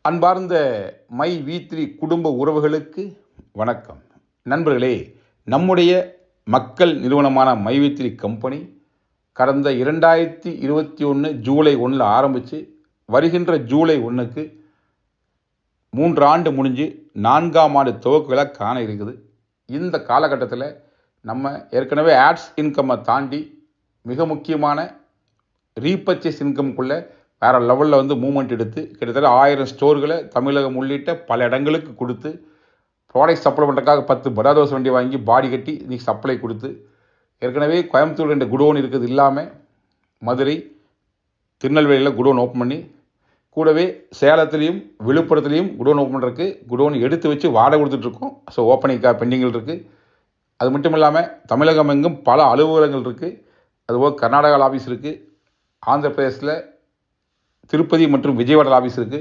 அன்பார்ந்த மை வி3 குடும்ப உறவுகளுக்கு வணக்கம். நண்பர்களே, நம்முடைய மக்கள் நிறுவனமான மை வி3 கம்பெனி கடந்த 2021 ஜூலை 1 ஆரம்பித்து வருகின்ற ஜூலை 1க்கு 3 ஆண்டு முடிஞ்சு 4ஆம் ஆண்டு துவக்க விழா காண இருக்குது. இந்த காலகட்டத்தில் நம்ம ஏற்கனவே ஆட்ஸ் இன்கம்மை தாண்டி மிக முக்கியமான ரீபர்ச்சேஸ் இன்கம்குள்ளே வேறு லெவலில் மூவ்மெண்ட் எடுத்து கிட்டத்தட்ட 1000 ஸ்டோர்களை தமிழகம் உள்ளிட்ட பல இடங்களுக்கு கொடுத்து ப்ராடக்ட் சப்ளை பண்ணுறதுக்காக 10 படாதோஸ் வண்டி வாங்கி பாடி கட்டி இன்றைக்கி சப்ளை கொடுத்து ஏற்கனவே கோயம்புத்தூர் 2 குடோன் இருக்குது இல்லாமல் மதுரை திருநெல்வேலியில் குடோன் ஓப்பன் பண்ணி கூடவே சேலத்துலேயும் விழுப்புரத்துலேயும் குடோன் ஓப்பன் பண்ணுறதுக்கு குடோன் எடுத்து வச்சு வாடகை கொடுத்துட்ருக்கோம். ஸோ ஓப்பனிங்காக பெண்டிங்கில் இருக்குது. அது மட்டும் இல்லாமல் தமிழகம் எங்கும் பல அலுவலகங்கள் இருக்குது. அதுபோல் கர்நாடகா ஆஃபீஸ் இருக்குது, ஆந்திர பிரதேசில் திருப்பதி மற்றும் விஜயவாடா ஆஃபீஸ் இருக்குது,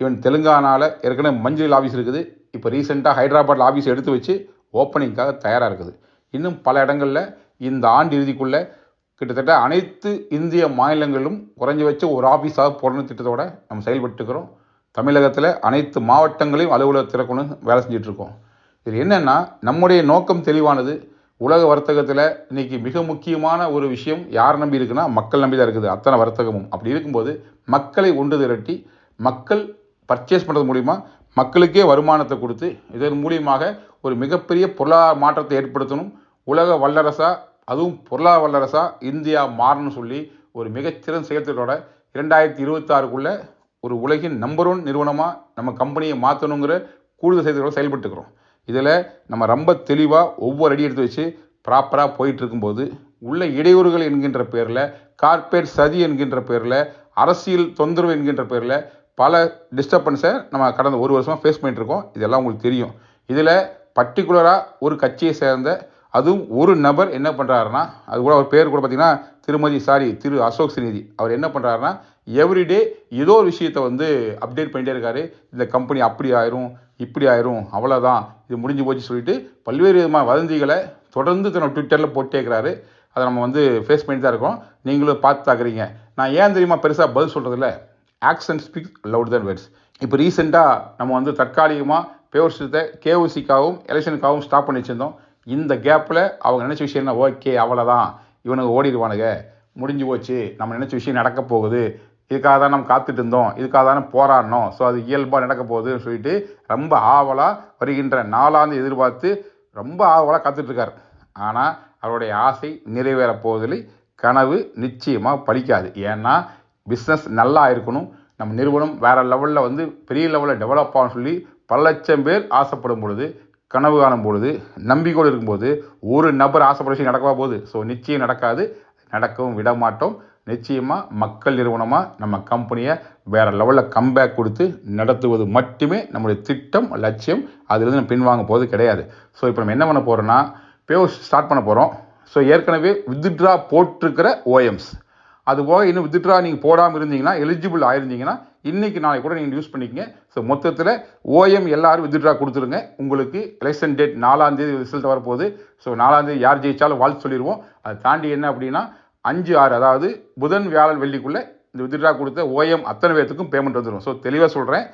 ஈவன் தெலுங்கானாவில் ஏற்கனவே மஞ்சள் ஆஃபீஸ் இருக்குது. இப்போ ரீசெண்டாக ஹைதராபாத் ஆஃபீஸ் எடுத்து வச்சு ஓப்பனிங்காக தயாராக இருக்குது. இன்னும் பல இடங்களில் இந்த ஆண்டு இறுதிக்குள்ளே கிட்டத்தட்ட அனைத்து இந்திய மாநிலங்களிலும் குறைஞ்சபட்சம் ஒரு ஆஃபீஸாக போடணும் திட்டத்தோடு நம்ம செயல்பட்டுக்கிறோம். தமிழகத்தில் அனைத்து மாவட்டங்களையும் அலுவலக திறக்கணும் வேலை செஞ்சிட்ருக்கோம். இது என்னென்னா, நம்முடைய நோக்கம் தெளிவானது. உலக வர்த்தகத்தில் இன்றைக்கி மிக முக்கியமான ஒரு விஷயம் யார் நம்பி இருக்குன்னா மக்கள் நம்பி தான் இருக்குது. அத்தனை வர்த்தகமும் அப்படி இருக்கும்போது மக்களை ஒன்று திரட்டி மக்கள் பர்ச்சேஸ் பண்ணுறது மூலிமா மக்களுக்கே வருமானத்தை கொடுத்து இதன் மூலியமாக ஒரு மிகப்பெரிய பொருளாதார மாற்றத்தை ஏற்படுத்தணும். உலக வல்லரசாக, அதுவும் பொருளாதார வல்லரசாக இந்தியா மாறணும்னு சொல்லி ஒரு மிகச்சிறந்த செயல்திட்டத்தோட 2026க்குள்ளே ஒரு உலகின் நம்பர் 1 நிறுவனமாக நம்ம கம்பெனியை மாற்றணுங்கிற கூடுதல் செயல்திட்டத்தோடு செயல்பட்டுக்கிறோம். இதில் நம்ம ரொம்ப தெளிவாக ஒவ்வொரு அடி எடுத்து வச்சு ப்ராப்பராக போயிட்டு இருக்கும்போது உள்ள இடையூறுகள் என்கின்ற பேரில், கார்ப்பரேட் சதி என்கின்ற பேரில், அரசியல் தொந்தரவு என்கின்ற பேரில் பல டிஸ்டர்பன்ஸை நம்ம கடந்த ஒரு வருஷமாக ஃபேஸ் பண்ணிகிட்ருக்கோம். இதெல்லாம் உங்களுக்கு தெரியும். இதில் பர்டிகுலராக ஒரு கட்சியை சேர்ந்த அதுவும் ஒரு நபர் என்ன பண்ணுறாருன்னா, அது கூட அவர் பேர் கூட பார்த்திங்கன்னா திரு அசோக் ஸ்ரீநிதி. அவர் என்ன பண்ணுறாருன்னா, எவ்ரிடே ஏதோ ஒரு விஷயத்தை அப்டேட் பண்ணிகிட்டே இருக்காரு. இந்த கம்பெனி அப்படி ஆயிரும், இப்படி ஆயிரும், அவ்வளோதான், இது முடிஞ்சு போச்சு சொல்லிட்டு பல்வேறு விதமான வதந்திகளை தொடர்ந்து தன்னோட ட்விட்டரில் போட்டே இருக்கிறாரு. அதை நம்ம ஃபேஸ் பண்ணிட்டு தான் இருக்கோம். நீங்களும் பார்த்து தாக்குறீங்க. நான் ஏன் தெரியுமா பெருசாக பதில் சொல்கிறதில்ல, ஆக்ஷன் ஸ்பீக்ஸ் லவுட் தேன் வேர்ட்ஸ். இப்போ ரீசெண்டாக நம்ம தற்காலிகமாக பேவர்ஸத்தை கேஓசிக்காகவும் எலெக்ஷனுக்காகவும் ஸ்டாப் பண்ணி வச்சுருந்தோம். இந்த கேப்பில் அவங்க நினச்ச விஷயம்னா, ஓகே அவ்வளோதான், இவனுக்கு ஓடிடுவானுங்க, முடிஞ்சு போச்சு, நம்ம நினச்ச விஷயம் நடக்க போகுது, இதுக்காக தான் நம்ம காத்துட்டு இருந்தோம், இதுக்காக தானே போராடணும், ஸோ அது இயல்பாக நடக்க போகுதுன்னு சொல்லிட்டு ரொம்ப ஆவலாக வருகின்ற 4ஆம் தேதி எதிர்பார்த்து ரொம்ப ஆவலாக காத்துட்ருக்கார். ஆனால் அவருடைய ஆசை நிறைவேறப் போவதில்லை. கனவு நிச்சயமாக பலிக்காது. ஏன்னா பிஸ்னஸ் நல்லா இருக்கணும், நம்ம நிறுவனம் வேறு லெவலில் பெரிய லெவலில் டெவலப் ஆகணும்னு சொல்லி பல லட்சம் பேர் ஆசைப்படும் பொழுது, கனவு காணும் பொழுது, நம்பிக்கையோடு இருக்கும்போது ஒரு நபர் ஆசைப்பட விஷயம் நடக்கவா போகுது? ஸோ நிச்சயம் நடக்காது, நடக்கவும் விட மாட்டோம். நிச்சயமாக மக்கள் நிறுவனமாக நம்ம கம்பெனியை வேறு லெவலில் கம்பேக் கொடுத்து நடத்துவது மட்டுமே நம்முடைய திட்டம், லட்சியம். அதுலேருந்து நம்ம பின்வாங்க போவது கிடையாது. ஸோ இப்போ நம்ம என்ன பண்ண போகிறோன்னா, பேவர்ஸ் ஸ்டார்ட் பண்ண போகிறோம். ஸோ ஏற்கனவே வித்ட்ரா போட்டிருக்கிற ஓஎம்ஸ், அதுபோக இன்னும் வித்ட்ரா நீங்கள் போடாமல் இருந்தீங்கன்னா, எலிஜிபிள் ஆயிருந்தீங்கன்னா இன்றைக்கி நாளைக்கு கூட நீங்கள் யூஸ் பண்ணிக்கங்க. ஸோ மொத்தத்தில் ஓஎம் எல்லோரும் வித்ட்ரா கொடுத்துருங்க. உங்களுக்கு எலெக்ஷன் டேட் 4ஆம் தேதி ரிசல்ட் வரப்போகுது. ஸோ 4ஆம் தேதி யார் ஜெயிச்சாலும் வாழ்த்து சொல்லிடுவோம். அதை தாண்டி என்ன அப்படின்னா 5, 6 அதாவது புதன், வியாழன், வெள்ளிக்குள்ளே இந்த வித்ட்ரா கொடுத்த ஓஎம் அத்தனை பேர்த்துக்கும் பேமெண்ட் வந்துடும். ஸோ தெளிவாக சொல்கிறேன்,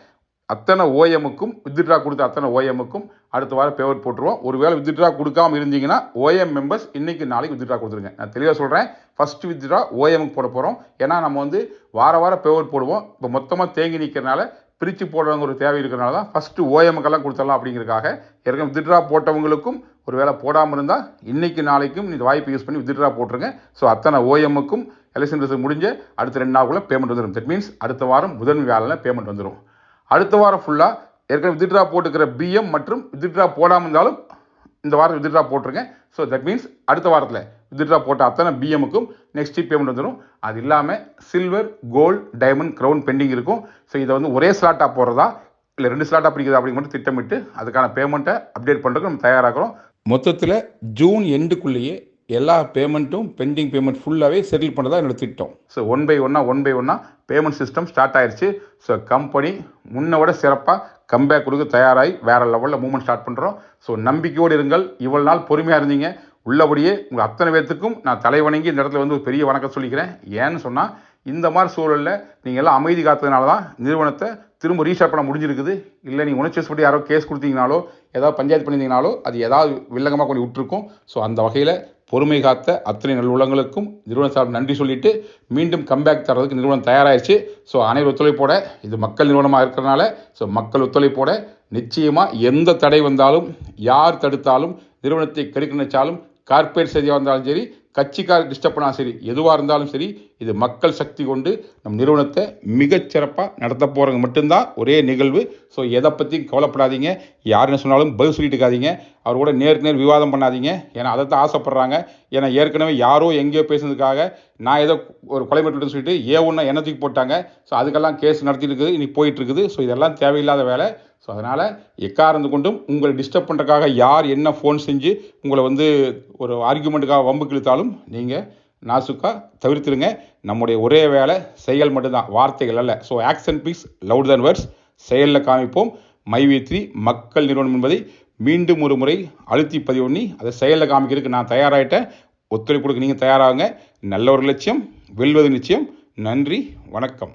அத்தனை ஓஎம்முக்கும் வித்ட்ரா கொடுத்த அத்தனை ஓஎம்முக்கும் அடுத்த வாரம் பேமெண்ட் போட்டுருவோம். ஒருவேளை வித்ட்ரா கொடுக்காமல் இருந்தீங்கன்னா ஓஎம் மெம்பர்ஸ் இன்றைக்கி நாளைக்கு வித்ட்ரா கொடுத்துருங்க. நான் தெளிவாக சொல்கிறேன், ஃபஸ்ட்டு வித்ட்ரா ஓஎம்முக்கு போட போகிறோம். ஏன்னா நம்ம வாரம் பேமெண்ட் போடுவோம். இப்போ மொத்தமாக தேங்கி நிற்கிறனால பிரித்து போடுறவங்க ஒரு தேவை இருக்கிறனால தான் ஃபஸ்ட்டு ஓஎம்முக்கெல்லாம் கொடுத்துடலாம் அப்படிங்கிறதுக்காக. ஏற்கனவே வித்ட்ரா போட்டவங்களுக்கும் ஒரு வேளை போடாமல் இருந்தால் இன்றைக்கி நாளைக்கும் இந்த வாய்ப்பை யூஸ் பண்ணி வித்ட்ரா போட்டுருங்க. ஸோ அத்தனை ஓஎம்முக்கும் எலெக்ஷன் ரிசல்ட் முடிஞ்ச அடுத்த 2 நாளுக்குள்ளே பேமெண்ட் வந்துடும். தட் மீன்ஸ் அடுத்த வாரம் புதன், வியாழனில் பேமெண்ட் வந்துடும். அடுத்த வாரம் ஃபுல்லாக ஏற்கனவே வித்ட்ரா போட்டுக்கிற பிஎம் மற்றும் வித்ட்ரா போடாமல் இருந்தாலும் இந்த வாரம் வித்ட்ரா போட்டுருங்க. ஸோ தட் மீன்ஸ் அடுத்த வாரத்தில் வித்ட்ரா போட்ட அத்தனை பிஎம்முக்கும் நெக்ஸ்ட் பேமெண்ட் வந்துடும். அது இல்லாமல் silver, gold, diamond, crown pending இருக்கும். ஸோ இதை ஒரே ஸ்லாட்டாக போடுறதா இல்லை 2 ஸ்லாட்டாக பிடிக்குதா அப்படிங்க மட்டும் திட்டமிட்டு அதுக்கான பேமெண்ட்டை அப்டேட் பண்ணுறதுக்கு நம்ம தயாராகிறோம். மொத்தத்தில் ஜூன் எண்டுக்குள்ளேயே எல்லா பேமெண்ட்டும் பெண்டிங் பேமெண்ட் ஃபுல்லாகவே செட்டில் பண்ணுறதா என்னோடய திட்டம். ஸோ ஒன் பை ஒன்னாக பேமெண்ட் சிஸ்டம் ஸ்டார்ட் ஆயிடுச்சு. ஸோ கம்பெனி முன்னை விட சிறப்பாக கம்பேக் கொடுக்க தயாராகி வேறு லெவலில் மூவ்மெண்ட் ஸ்டார்ட் பண்ணுறோம். ஸோ நம்பிக்கையோடு இருங்கள். இவ்வளோ நாள் பொறுமையாக இருந்தீங்க. உள்ளபடியே உங்கள் அத்தனை பேர்த்துக்கும் நான் தலைவணங்கி இந்த இடத்துல ஒரு பெரிய வணக்கம் சொல்லிக்கிறேன். ஏன்னு சொன்னால் இந்த மாதிரி சூழலில் நீங்கள் எல்லாம் அமைதி காத்ததுனால தான் நிறுவனத்தை திரும்ப ரீஸ்டார்ட் பண்ண முடிஞ்சிருக்குது. இல்லை நீங்கள் உணர்ச்சிவசப்பட்டு யாரோ கேஸ் கொடுத்தீங்கனாலோ ஏதாவது பஞ்சாயத்து பண்ணியிருந்தீங்கனாலோ அது ஏதாவது வில்லங்கமாக கொண்டு விட்டுருக்கும். ஸோ அந்த வகையில் பொறுமை காத்த அத்தனை நல்லுள்ளங்களுக்கும் நிறுவனம் சார்பு நன்றி சொல்லிட்டு மீண்டும் கம்பேக் தரதுக்கு நிறுவனம் தயாராகிடுச்சு. ஸோ அனைவரும் ஒத்துழைப்போட, இது மக்கள் நிறுவனமாக இருக்கிறனால ஸோ மக்கள் ஒத்துழைப்போட நிச்சயமாக எந்த தடை வந்தாலும், யார் தடுத்தாலும், நிறுவனத்தை கெடுக்க நினைச்சாலும், கார்ப்பரேட் செய்தியாக இருந்தாலும் சரி, கட்சிக்கார டிஸ்டர்ப் பண்ணாலும் சரி, எதுவாக இருந்தாலும் சரி, இது மக்கள் சக்தி கொண்டு நம் நிறுவனத்தை மிகச்சிறப்பாக நடத்த போகிறவங்க மட்டும்தான் ஒரே நிகழ்வு. ஸோ எதை பற்றியும் கவலைப்படாதீங்க. யார் என்ன சொன்னாலும் பதில் சொல்லிட்டு இருக்காதீங்க. அவர் கூட நேருக்கு நேர் விவாதம் பண்ணாதீங்க. ஏன்னா அதை தான் ஆசைப்பட்றாங்க. ஏன்னா ஏற்கனவே யாரோ எங்கேயோ பேசுனதுக்காக நான் ஏதோ ஒரு கொலை மிரட்டல்னு சொல்லிட்டு ஏ1 என்ன தூக்கி போட்டாங்க. ஸோ அதுக்கெல்லாம் கேஸ் நடத்திட்டு இருக்குது, இன்னைக்கு போயிட்டு இருக்குது. ஸோ இதெல்லாம் தேவையில்லாத வேலை. ஸோ அதனால் எக்காரணத்து கொண்டும் உங்களை டிஸ்டர்ப் பண்ணுறதுக்காக யார் என்ன ஃபோன் செஞ்சு உங்களை ஒரு ஆர்கியூமெண்ட்டுக்காக வம்புக்கு இழுத்தாலும் நீங்கள் நாசுக்காக தவிர்த்துருங்க. நம்முடைய ஒரே வேலை செயல் மட்டும்தான், வார்த்தைகள் அல்ல. ஸோ ஆக்ஷன் ஸ்பீக்ஸ் லவுடர் தென் வேர்ட்ஸ். செயலில் காமிப்போம். மைவி3 மக்கள் நிறுவனம் என்பதை மீண்டும் ஒரு முறை அழுத்தி பதிவு பண்ணி அதை செயலில் காமிக்கிறதுக்கு நான் தயாராகிட்டேன். ஒத்துழைப்பு கொடுக்க நீங்கள் தயாராகுங்க. நல்ல ஒரு லட்சியம் வெல்வது நிச்சயம். நன்றி, வணக்கம்.